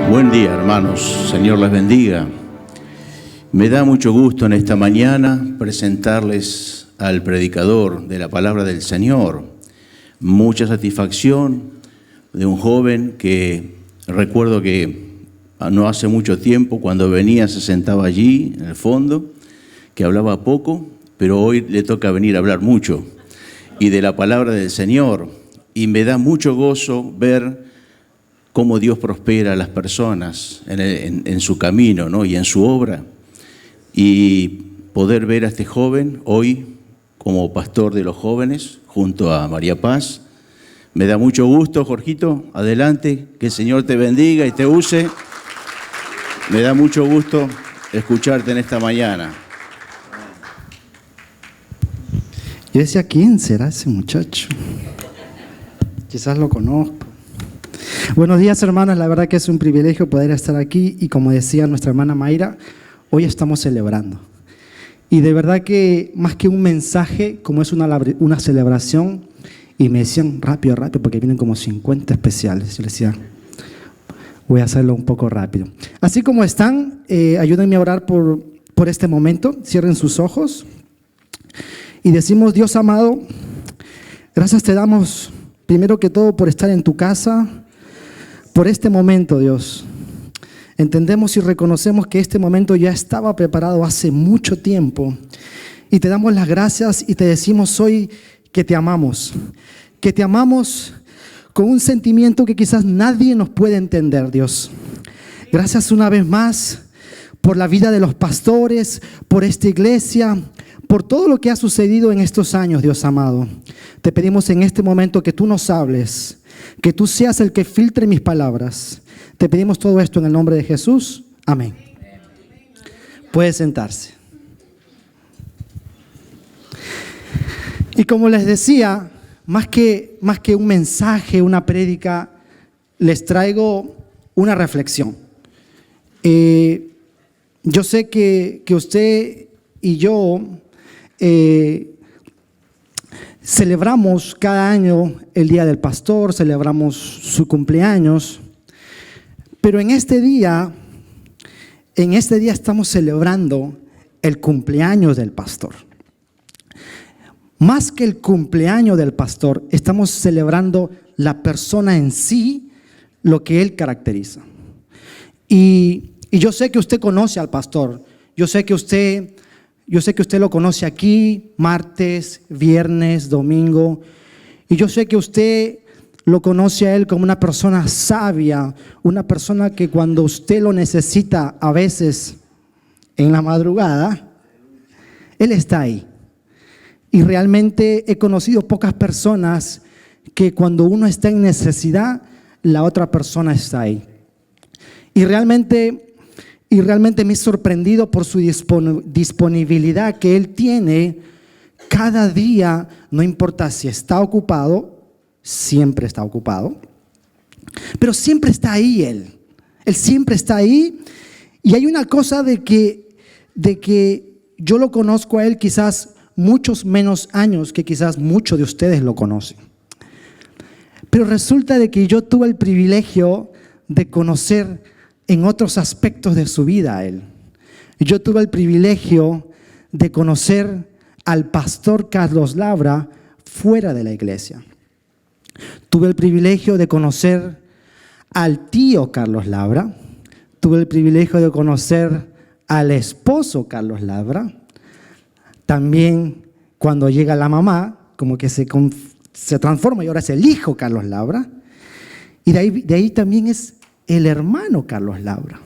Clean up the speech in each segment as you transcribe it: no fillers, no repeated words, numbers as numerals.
Buen día, hermanos. Señor les bendiga. Me da mucho gusto en esta mañana presentarles al predicador de la palabra del Señor. Mucha satisfacción de un joven que recuerdo que no hace mucho tiempo, cuando venía, se sentaba allí en el fondo, que hablaba poco, pero hoy le toca venir a hablar mucho y de la palabra del Señor. Y me da mucho gozo ver cómo Dios prospera a las personas en su camino, ¿no? Y en su obra. Y poder ver a este joven hoy como pastor de los jóvenes junto a María Paz. Me da mucho gusto, Jorgito, adelante, que el Señor te bendiga y te use. Me da mucho gusto escucharte en esta mañana. Yo decía, ¿quién será ese muchacho? Quizás lo conozco. Buenos días, hermanos. La verdad que es un privilegio poder estar aquí y, como decía nuestra hermana Mayra, hoy estamos celebrando. Y de verdad que más que un mensaje, como es una celebración, y me decían rápido, porque vienen como 50 especiales. Yo les decía, voy a hacerlo un poco rápido. Así como están, ayúdenme a orar por este momento. Cierren sus ojos y decimos: Dios amado, gracias te damos primero que todo por estar en tu casa, por este momento, Dios. Entendemos y reconocemos que este momento ya estaba preparado hace mucho tiempo y te damos las gracias y te decimos hoy que te amamos con un sentimiento que quizás nadie nos puede entender, Dios. Gracias una vez más por la vida de los pastores, por esta iglesia, por todo lo que ha sucedido en estos años, Dios amado. Te pedimos en este momento que tú nos hables, que tú seas el que filtre mis palabras. Te pedimos todo esto en el nombre de Jesús. Amén. Puede sentarse. Y como les decía, más que un mensaje, una prédica, les traigo una reflexión. Yo sé que usted y yo celebramos cada año el Día del Pastor, celebramos su cumpleaños, pero en este día estamos celebrando el cumpleaños del pastor. Más que el cumpleaños del pastor, estamos celebrando la persona en sí, lo que él caracteriza. Y yo sé que usted conoce al pastor, yo sé que usted lo conoce aquí, martes, viernes, domingo. Y yo sé que usted lo conoce a él como una persona sabia, una persona que cuando usted lo necesita, a veces en la madrugada, él está ahí. Y realmente he conocido pocas personas que cuando uno está en necesidad, la otra persona está ahí. Y realmente me he sorprendido por su disponibilidad que él tiene cada día, no importa si está ocupado, siempre está ocupado, pero siempre está ahí él siempre está ahí. Y hay una cosa de que yo lo conozco a él quizás muchos menos años que quizás muchos de ustedes lo conocen. Pero resulta de que yo tuve el privilegio de conocer en otros aspectos de su vida a él. Yo tuve el privilegio de conocer al pastor Carlos Labra fuera de la iglesia. Tuve el privilegio de conocer al tío Carlos Labra. Tuve el privilegio de conocer al esposo Carlos Labra. También cuando llega la mamá, como que se transforma y ahora es el hijo Carlos Labra. Y de ahí también es el hermano Carlos Labra.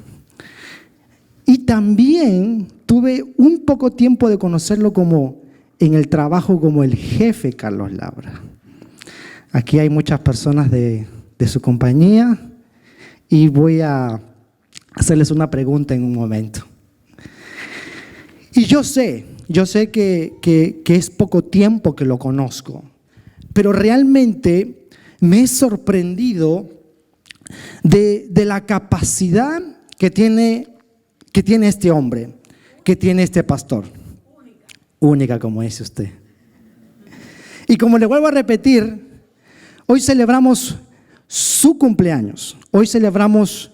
Y también tuve un poco tiempo de conocerlo como en el trabajo como el jefe Carlos Labra. Aquí hay muchas personas de su compañía y voy a hacerles una pregunta en un momento. Y yo sé que es poco tiempo que lo conozco, pero realmente me he sorprendido de la capacidad que tiene este hombre, que tiene este pastor. Única, como dice usted. Y como le vuelvo a repetir, hoy celebramos su cumpleaños. Hoy celebramos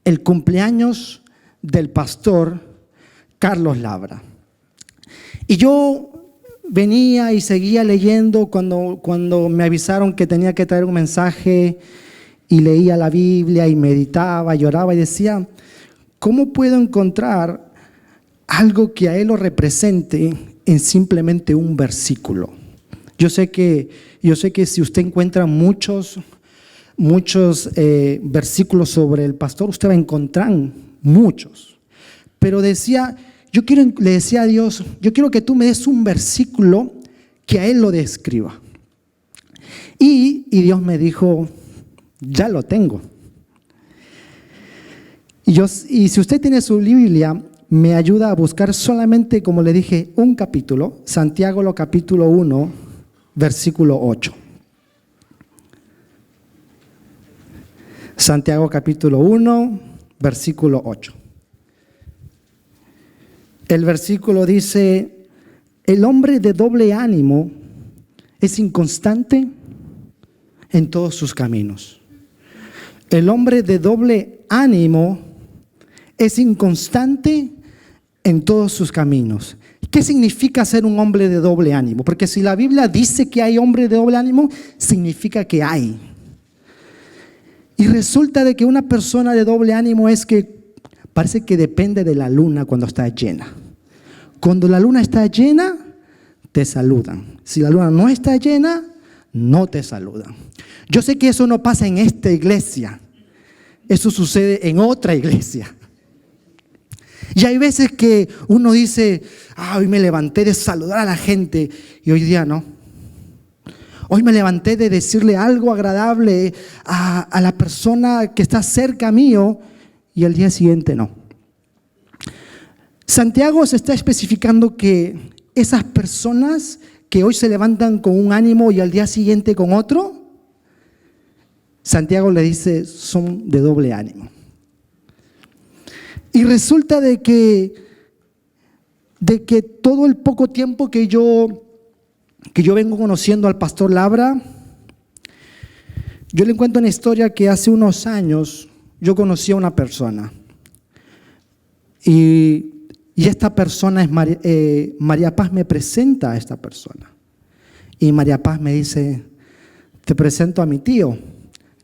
el cumpleaños del pastor Carlos Labra. Y yo venía y seguía leyendo cuando me avisaron que tenía que traer un mensaje, y leía la Biblia y meditaba, lloraba y decía, ¿cómo puedo encontrar algo que a él lo represente en simplemente un versículo? Yo sé que si usted encuentra muchos versículos sobre el pastor, usted va a encontrar muchos. Pero le decía a Dios, yo quiero que tú me des un versículo que a él lo describa. Y Dios me dijo, ya lo tengo. Y si usted tiene su Biblia, me ayuda a buscar solamente, como le dije, un capítulo, Santiago capítulo 1, versículo 8. Santiago capítulo 1, versículo 8. El versículo dice, el hombre de doble ánimo es inconstante en todos sus caminos. El hombre de doble ánimo es inconstante en todos sus caminos. ¿Qué significa ser un hombre de doble ánimo? Porque si la Biblia dice que hay hombre de doble ánimo, significa que hay. Y resulta de que una persona de doble ánimo es que parece que depende de la luna cuando está llena. Cuando la luna está llena, te saludan. Si la luna no está llena, no te saludan. Yo sé que eso no pasa en esta iglesia. Eso sucede en otra iglesia. Y hay veces que uno dice, hoy me levanté de saludar a la gente y hoy día no. Hoy me levanté de decirle algo agradable a la persona que está cerca mío y al día siguiente no. Santiago se está especificando que esas personas que hoy se levantan con un ánimo y al día siguiente con otro, Santiago le dice, son de doble ánimo. Y resulta de que todo el poco tiempo que yo vengo conociendo al pastor Labra, yo le cuento una historia que hace unos años yo conocí a una persona. Y esta persona es María Paz me presenta a esta persona. Y María Paz me dice, te presento a mi tío,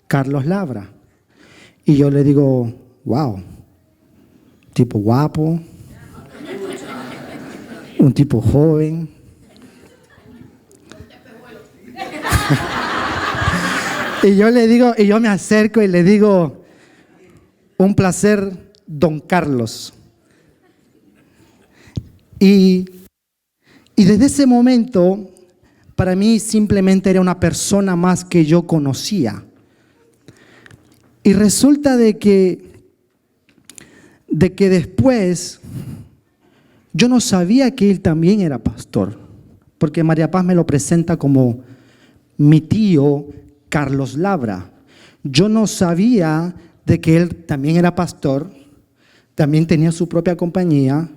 Carlos Labra. Y yo le digo, wow, tipo guapo, un tipo joven. Y yo le digo, y yo me acerco y le digo, un placer, don Carlos. Y desde ese momento, para mí simplemente era una persona más que yo conocía. Y resulta de que después yo no sabía que él también era pastor, porque María Paz me lo presenta como mi tío Carlos Labra. Yo no sabía de que él también era pastor, también tenía su propia compañía.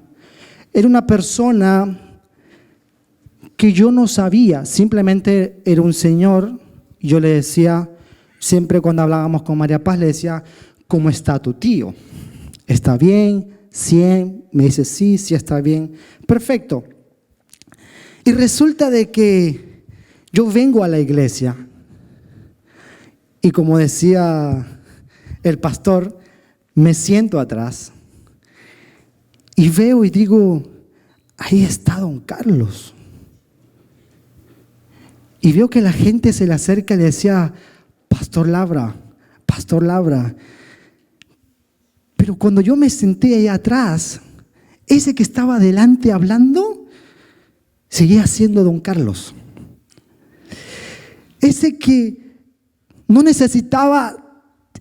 Era una persona que yo no sabía, simplemente era un señor. Yo le decía, siempre cuando hablábamos con María Paz, le decía, ¿cómo está tu tío? ¿Está bien? ¿100? Me dice, sí está bien. Perfecto. Y resulta de que yo vengo a la iglesia y como decía el pastor, me siento atrás y veo y digo, ahí está don Carlos. Y veo que la gente se le acerca y le decía, Pastor Labra. Pero cuando yo me senté ahí atrás, ese que estaba adelante hablando, seguía siendo don Carlos. Ese que no necesitaba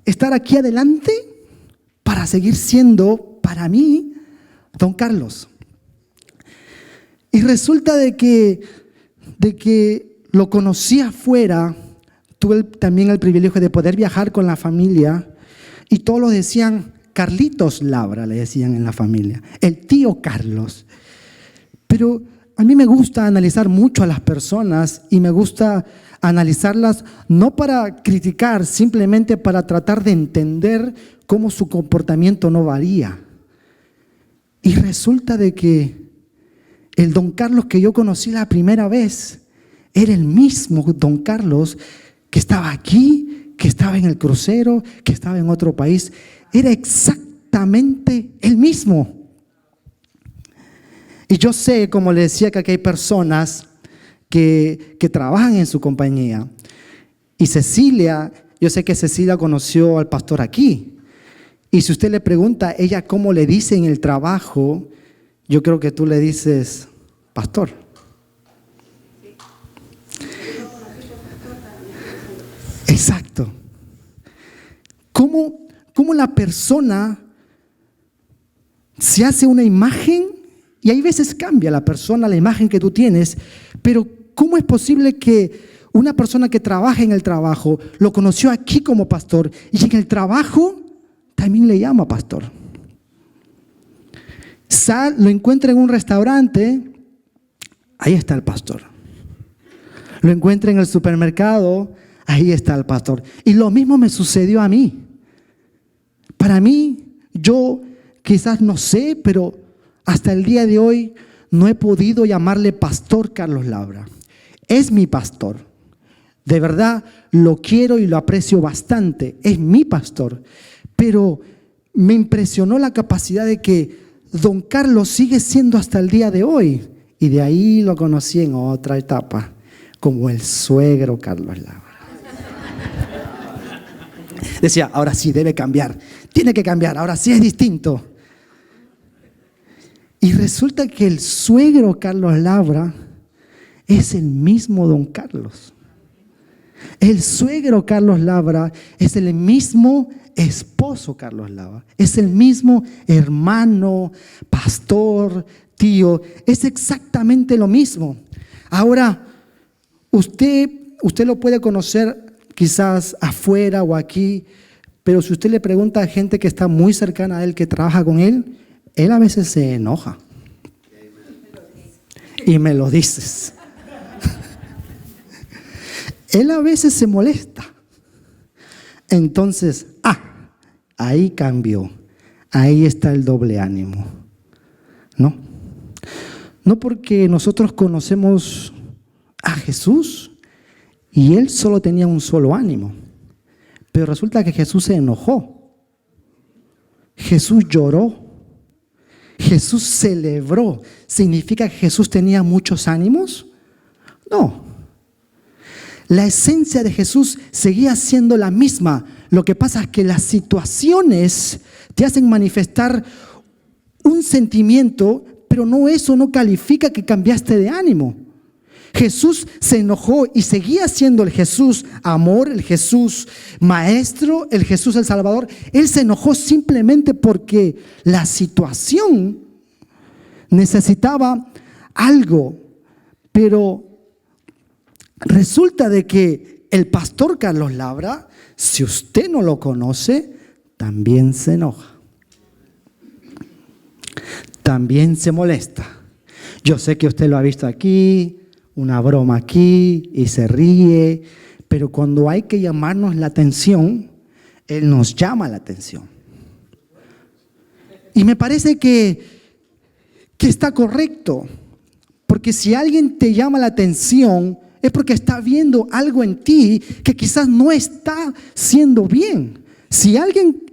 estar aquí adelante para seguir siendo, para mí, don Carlos. Y resulta de que lo conocí afuera. Tuve también el privilegio de poder viajar con la familia y todos lo decían, Carlitos Labra, le decían en la familia, el tío Carlos. Pero a mí me gusta analizar mucho a las personas y me gusta analizarlas no para criticar, simplemente para tratar de entender cómo su comportamiento no varía. Y resulta de que el don Carlos que yo conocí la primera vez era el mismo don Carlos que estaba aquí, que estaba en el crucero, que estaba en otro país. Era exactamente el mismo. Y yo sé, como le decía, que aquí hay personas que trabajan en su compañía. Y Cecilia, yo sé que Cecilia conoció al pastor aquí. Y si usted le pregunta a ella cómo le dice en el trabajo, yo creo que tú le dices, pastor. Exacto. ¿Cómo la persona se hace una imagen? Y hay veces cambia la persona, la imagen que tú tienes, pero ¿cómo es posible que una persona que trabaja en el trabajo lo conoció aquí como pastor y en el trabajo también le llama pastor? Lo encuentra en un restaurante, ahí está el pastor. Lo encuentra en el supermercado, ahí está el pastor. Y lo mismo me sucedió a mí. Para mí, yo quizás no sé, pero hasta el día de hoy no he podido llamarle pastor Carlos Labra. Es mi pastor. De verdad lo quiero y lo aprecio bastante. Es mi pastor. Pero me impresionó la capacidad de que don Carlos sigue siendo hasta el día de hoy. Y de ahí lo conocí en otra etapa, como el suegro Carlos Labra. Decía, ahora sí debe cambiar. Tiene que cambiar, ahora sí es distinto. Y resulta que el suegro Carlos Labra es el mismo don Carlos. El suegro Carlos Labra es el mismo esposo Carlos Labra. Es el mismo hermano, pastor, tío. Es exactamente lo mismo. Ahora, usted lo puede conocer quizás afuera o aquí, pero si usted le pregunta a gente que está muy cercana a él, que trabaja con él a veces se enoja. Y me lo dices. Él a veces se molesta. Entonces, ahí cambió. Ahí está el doble ánimo. ¿No? No porque nosotros conocemos a Jesús y él solo tenía un solo ánimo. Pero resulta que Jesús se enojó. Jesús lloró. Jesús celebró. ¿Significa que Jesús tenía muchos ánimos? No. La esencia de Jesús seguía siendo la misma. Lo que pasa es que las situaciones te hacen manifestar un sentimiento, pero eso no califica que cambiaste de ánimo. Jesús se enojó y seguía siendo el Jesús amor, el Jesús maestro, el Jesús el Salvador. Él se enojó simplemente porque la situación necesitaba algo. Pero resulta de que el pastor Carlos Labra, si usted no lo conoce, también se enoja. También se molesta. Yo sé que usted lo ha visto aquí, una broma aquí y se ríe, pero cuando hay que llamarnos la atención, él nos llama la atención. Y me parece que está correcto, porque si alguien te llama la atención, es porque está viendo algo en ti que quizás no está siendo bien. Si alguien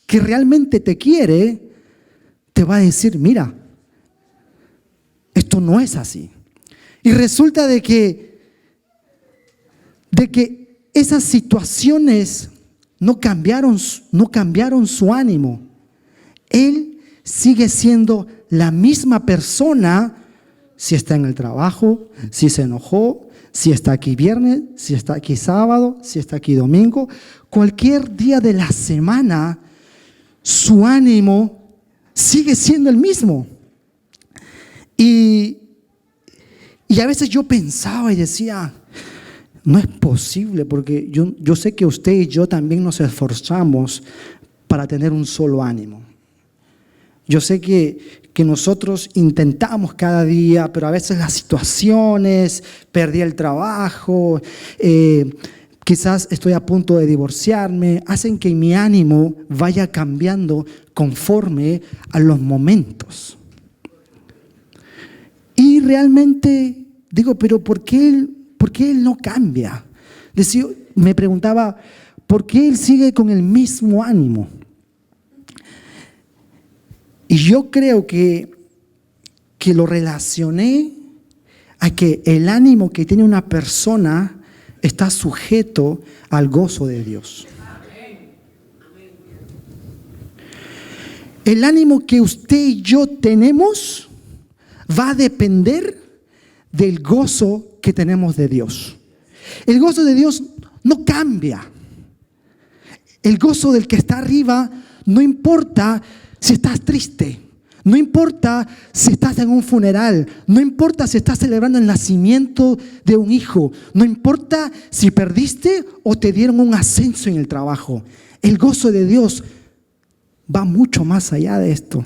que realmente te quiere, te va a decir, mira, esto no es así. Y resulta de que esas situaciones no cambiaron su ánimo. Él sigue siendo la misma persona si está en el trabajo, si se enojó, si está aquí viernes, si está aquí sábado, si está aquí domingo. Cualquier día de la semana, su ánimo sigue siendo el mismo. Y a veces yo pensaba y decía, no es posible, porque yo sé que usted y yo también nos esforzamos para tener un solo ánimo. Yo sé que nosotros intentamos cada día, pero a veces las situaciones, perdí el trabajo, quizás estoy a punto de divorciarme, hacen que mi ánimo vaya cambiando conforme a los momentos. Y realmente digo, pero ¿por qué él no cambia? Me preguntaba, ¿por qué él sigue con el mismo ánimo? Y yo creo que lo relacioné a que el ánimo que tiene una persona está sujeto al gozo de Dios. El ánimo que usted y yo tenemos va a depender del gozo que tenemos de Dios. El gozo de Dios no cambia. El gozo del que está arriba no importa si estás triste, no importa si estás en un funeral, no importa si estás celebrando el nacimiento de un hijo, no importa si perdiste o te dieron un ascenso en el trabajo. El gozo de Dios va mucho más allá de esto.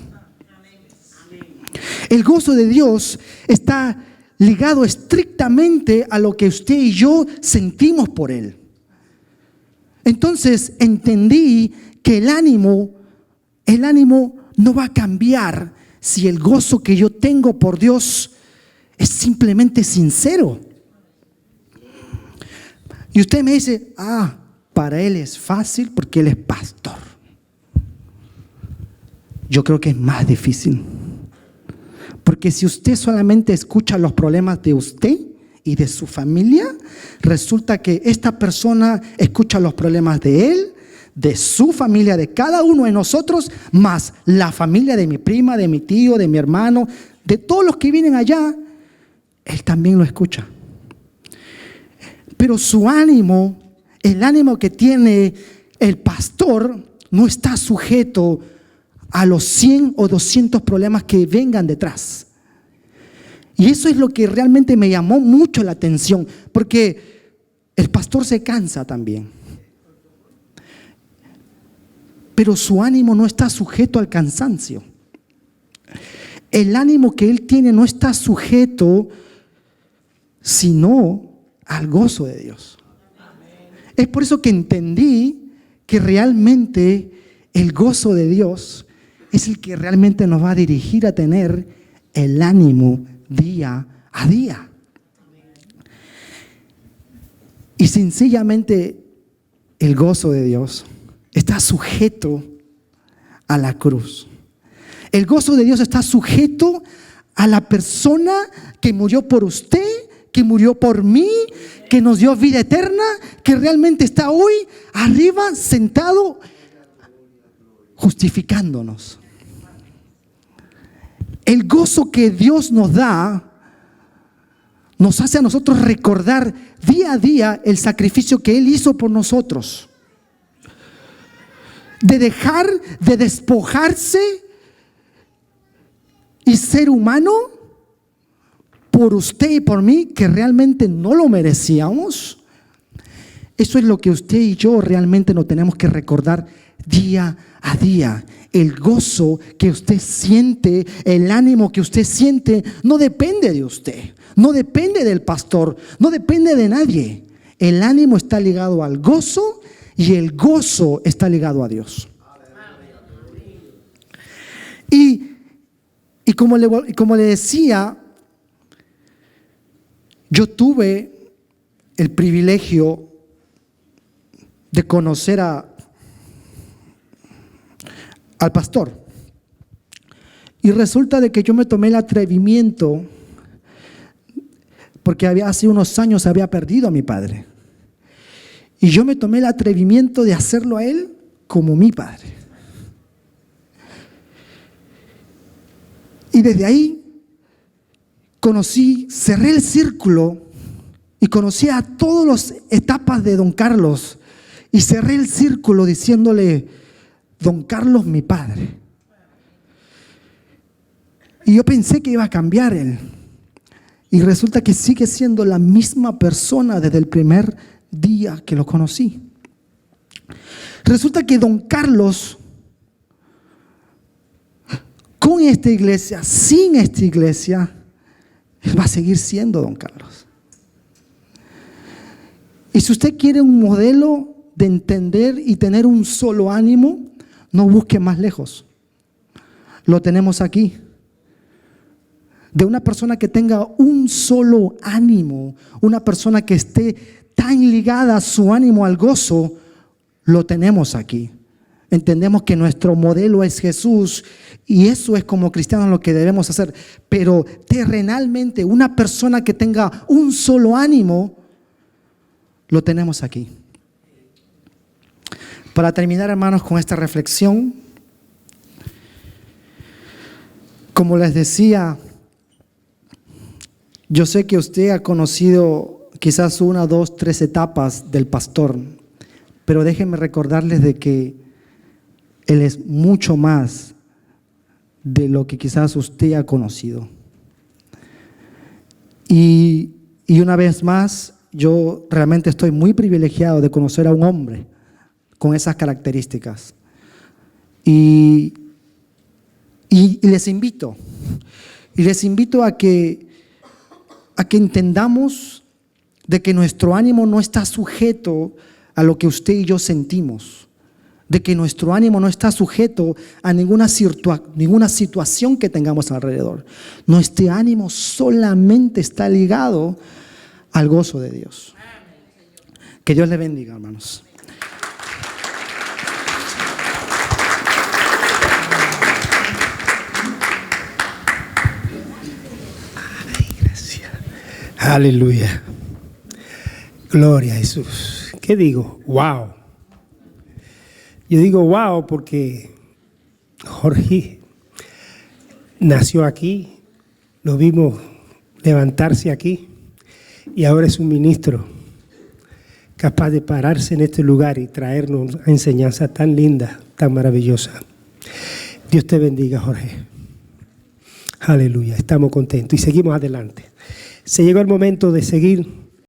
El gozo de Dios está ligado estrictamente a lo que usted y yo sentimos por Él. Entonces entendí que el ánimo no va a cambiar si el gozo que yo tengo por Dios es simplemente sincero. Y usted me dice, para él es fácil porque él es pastor. Yo creo que es más difícil. Porque si usted solamente escucha los problemas de usted y de su familia, resulta que esta persona escucha los problemas de él, de su familia, de cada uno de nosotros, más la familia de mi prima, de mi tío, de mi hermano, de todos los que vienen allá, él también lo escucha. Pero su ánimo, el ánimo que tiene el pastor, no está sujeto a los 100 o 200 problemas que vengan detrás. Y eso es lo que realmente me llamó mucho la atención, porque el pastor se cansa también. Pero su ánimo no está sujeto al cansancio. El ánimo que él tiene no está sujeto sino al gozo de Dios. Es por eso que entendí que realmente el gozo de Dios es el que realmente nos va a dirigir a tener el ánimo día a día. Y sencillamente el gozo de Dios está sujeto a la cruz. El gozo de Dios está sujeto a la persona que murió por usted, que murió por mí, que nos dio vida eterna, que realmente está hoy arriba sentado justificándonos. El gozo que Dios nos da nos hace a nosotros recordar día a día el sacrificio que Él hizo por nosotros. De dejar de despojarse y ser humano por usted y por mí, que realmente no lo merecíamos. Eso es lo que usted y yo realmente nos tenemos que recordar día a día. El gozo que usted siente, el ánimo que usted siente, no depende de usted, no depende del pastor, no depende de nadie. El ánimo está ligado al gozo y el gozo está ligado a Dios. Y como le decía, yo tuve el privilegio de conocer al pastor. Y resulta de que yo me tomé el atrevimiento, porque hace unos años había perdido a mi padre. Y yo me tomé el atrevimiento de hacerlo a él como mi padre. Y desde ahí cerré el círculo y conocí a todas las etapas de don Carlos. Y cerré el círculo diciéndole, don Carlos, mi padre. Y yo pensé que iba a cambiar él. Y resulta que sigue siendo la misma persona desde el primer día que lo conocí. Resulta que don Carlos con esta iglesia, sin esta iglesia, Él va a seguir siendo don Carlos. Y si usted quiere un modelo de entender y tener un solo ánimo, no busque más lejos. Lo tenemos aquí. De una persona que tenga un solo ánimo, una persona que esté tan ligada a su ánimo al gozo, lo tenemos aquí. Entendemos que nuestro modelo es Jesús y eso es como cristianos lo que debemos hacer. Pero terrenalmente, una persona que tenga un solo ánimo, lo tenemos aquí. Para terminar, hermanos, con esta reflexión, como les decía, yo sé que usted ha conocido quizás 1, 2, 3 etapas del pastor, pero déjenme recordarles de que Él es mucho más de lo que quizás usted ha conocido. Y una vez más, yo realmente estoy muy privilegiado de conocer a un hombre con esas características. Y les invito a que entendamos de que nuestro ánimo no está sujeto a lo que usted y yo sentimos, de que nuestro ánimo no está sujeto a ninguna situación que tengamos alrededor. Nuestro ánimo solamente está ligado al gozo de Dios. Que Dios le bendiga, hermanos. Ay, gracias. Aleluya. Gloria a Jesús. ¿Qué digo? Wow. Yo digo wow porque Jorge nació aquí, lo vimos levantarse aquí y ahora es un ministro capaz de pararse en este lugar y traernos una enseñanza tan linda, tan maravillosa. Dios te bendiga, Jorge. Aleluya, estamos contentos y seguimos adelante. Se llegó el momento de seguir